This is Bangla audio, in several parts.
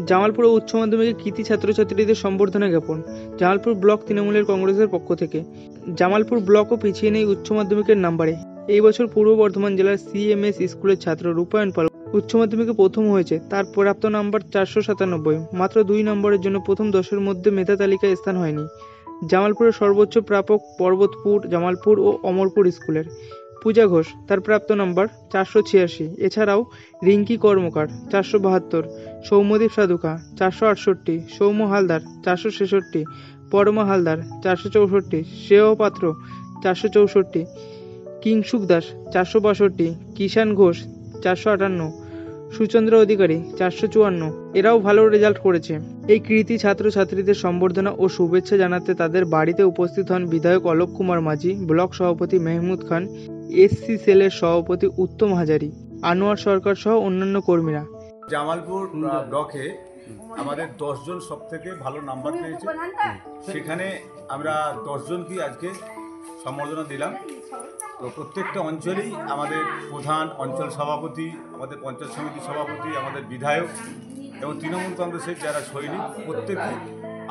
জামালপুর উচ্চ মাধ্যমিকে কৃতী ছাত্রছাত্রীদের সম্বর্ধনা জ্ঞাপন। জামালপুর ব্লক তৃণমূলের কংগ্রেসের পক্ষ থেকে। জামালপুর ব্লকও পিছিয়ে নেই উচ্চ মাধ্যমিকের নাম্বারে। এই বছর পূর্ব বর্ধমান জেলার সিএমএস স্কুলের ছাত্র রূপায়ণ পাল উচ্চ মাধ্যমিকে প্রথম হয়েছে। তার প্রাপ্ত নাম্বার 497। মাত্র 2 নম্বরের জন্য প্রথম 10-এর মধ্যে মেধা তালিকায় স্থান হয়নি। জামালপুরের সর্বোচ্চ প্রাপক পর্বতপুর, জামালপুর ও অমরপুর স্কুলের। পূজা ঘোষ, তার প্রাপ্ত নাম্বার 486। এছাড়াও রিঙ্কি কর্মকার 472, সৌম্যদীপ সাধুকা 468, সৌম্য হালদার 466, পরমা হালদার 464, শ্রেয় পাত্র 464, কিংশুক দাস 462, কিষান ঘোষ 458, সুচন্দ্র অধিকারী 454। এরাও ভালো রেজাল্ট করেছে। এই কৃতী ছাত্রছাত্রীদের সম্বর্ধনা ও শুভেচ্ছা জানাতে তাদের বাড়িতে উপস্থিত হন বিধায়ক অলোক কুমার মাঝি, ব্লক সভাপতি মেহমুদ খান, এসসি সেলের সভাপতি উত্তম হাজারি, আনোয়ার সরকার সহ অন্যান্য কর্মীরা। জামালপুর ব্লকে আমাদের 10 জন সব থেকে ভালো নাম্বার পেয়েছে। সেখানে আমরা 10 জনকে আজকে সম্বর্ধনা দিলাম। তো প্রত্যেকটা অঞ্চলেই আমাদের প্রধান, অঞ্চল সভাপতি, আমাদের পঞ্চায়েত সমিতি সভাপতি, আমাদের বিধায়ক এবং তৃণমূল কংগ্রেসের যারা সৈনিক, প্রত্যেকে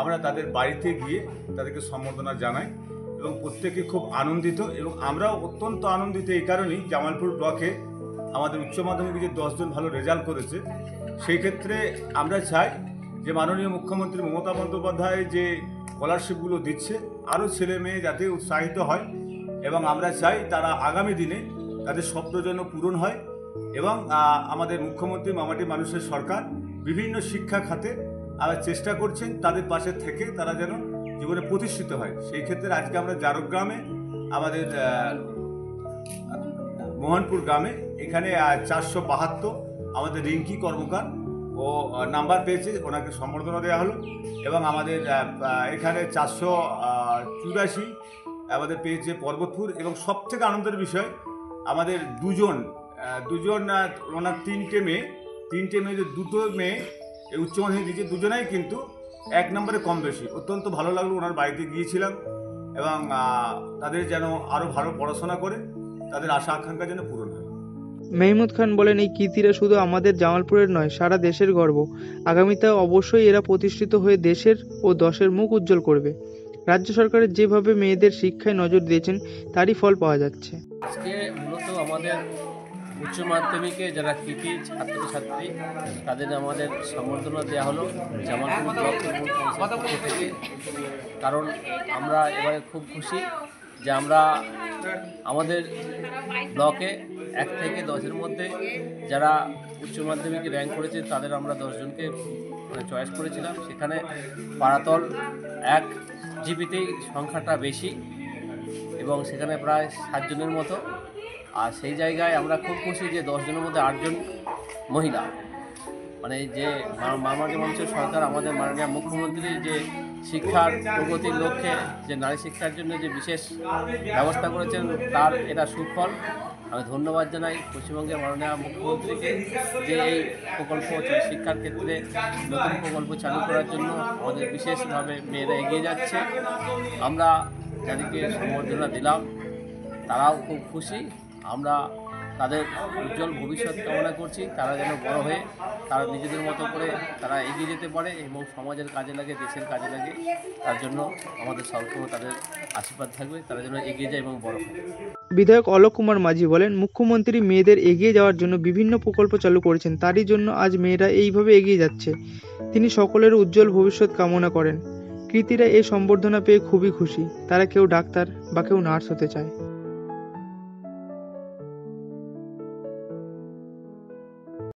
আমরা তাদের বাড়িতে গিয়ে তাদেরকে সম্বর্ধনা জানাই এবং প্রত্যেকে খুব আনন্দিত। এবং আমরাও অত্যন্ত আনন্দিত এই কারণেই, জামালপুর ব্লকে আমাদের উচ্চ মাধ্যমিকে যে 10 জন ভালো রেজাল্ট করেছে, সেই ক্ষেত্রে আমরা চাই যে মাননীয় মুখ্যমন্ত্রী মমতা বন্দ্যোপাধ্যায় যে স্কলারশিপগুলো দিচ্ছে, আরও ছেলে মেয়ে যাতে উৎসাহিত হয় এবং আমরা চাই তারা আগামী দিনে তাদের স্বপ্ন যেন পূরণ হয়। এবং আমাদের মুখ্যমন্ত্রী মামাটি মানুষের সরকার বিভিন্ন শিক্ষা খাতে চেষ্টা করছেন তাদের পাশে থেকে তারা যেন জীবনে প্রতিষ্ঠিত হয়। সেই ক্ষেত্রে আজকে আমরা জারগ্রামে আমাদের মোহনপুর গ্রামে এখানে 472 আমাদের রিঙ্কি কর্মকার ও নাম্বার পেয়েছে, ওনাকে সম্বর্ধনা দেওয়া হলো। এবং আমাদের এখানে 484 আমাদের পেয়েছে পর্বতপুর। এবং সবথেকে আনন্দের বিষয় আমাদের দুজন ওনার 3টে মেয়ে যে 2টো মেয়ে এই উচ্চ মাধ্যমিক দিয়েছে, দুজনেই কিন্তু 1 নম্বরে কম বেশি। অত্যন্ত ভালো লাগলো, ওনার বাড়িতে গিয়েছিলাম এবং তাদের যেন আরও ভালো পড়াশোনা করে তাদের আশা আকাঙ্ক্ষা যেন পূরণ হয়। মেহমুদ খান বলেন, এই কৃতীরা শুধু আমাদের জামালপুরের নয়, সারা দেশের গর্ব। আগামীতে অবশ্যই এরা প্রতিষ্ঠিত হয়ে দেশের ও দশের মুখ উজ্জ্বল করবে। রাজ্য সরকারের যেভাবে মেয়েদের শিক্ষায় নজর দিয়েছেন তারই ফল পাওয়া যাচ্ছে। আজকে মূলত আমাদের উচ্চ মাধ্যমিকে যারা কৃতী ছাত্রছাত্রী তাদের আমাদের সম্বর্ধনা দেওয়া হলো জামালপুর ব্লক পক্ষ থেকে। কারণ আমরা এবারে খুব খুশি যে আমরা আমাদের ব্লকে 1 থেকে 10-এর মধ্যে যারা উচ্চ মাধ্যমিকে র্যাঙ্ক করেছে তাদের আমরা 10 জনকে চয়েস করেছিলাম। সেখানে পাড়াতল 1 জিপিতেই সংখ্যাটা বেশি এবং সেখানে প্রায় 7 জনের মতো। আর সেই জায়গায় আমরা খুব খুশি যে 10 জনের মধ্যে 8 জন মহিলা। মানে যে মামাটি মানুষের সরকার, আমাদের মাননীয় মুখ্যমন্ত্রী যে শিক্ষার প্রগতির লক্ষ্যে যে নারী শিক্ষার জন্য যে বিশেষ ব্যবস্থা করেছেন, তার এটা সুফল। আমি ধন্যবাদ জানাই পশ্চিমবঙ্গের মাননীয় মুখ্যমন্ত্রীকে যে এই প্রকল্প শিক্ষার ক্ষেত্রে নতুন প্রকল্প চালু করার জন্য আমাদের বিশেষভাবে মেয়েরা এগিয়ে যাচ্ছে। আমরা যাদেরকে সম্বর্ধনা দিলাম তারাও খুব খুশি। আমরা তাদের উজ্জ্বল ভবিষ্যৎ কামনা করছি। তারা যেন বড় হয়ে তারা নিজেদের মতো করে তারা এগিয়ে যেতে পারে এবং সমাজের কাজে লাগে, দেশের কাজে লাগে। তার জন্য আমাদের সবসময় তাদের আশীর্বাদ থাকবে, তারা যেন এগিয়ে যায় এবং বড় হয়। বিধায়ক অলোক কুমার মাঝি বলেন, মুখ্যমন্ত্রী মেয়েদের এগিয়ে যাওয়ার জন্য বিভিন্ন প্রকল্প চালু করেছেন, তারই জন্য আজ মেয়েরা এইভাবে এগিয়ে যাচ্ছে। তিনি সকলের উজ্জ্বল ভবিষ্যৎ কামনা করেন। কৃতীরা এই সম্বর্ধনা পেয়ে খুবই খুশি। তারা কেউ ডাক্তার বা কেউ নার্স হতে চায়।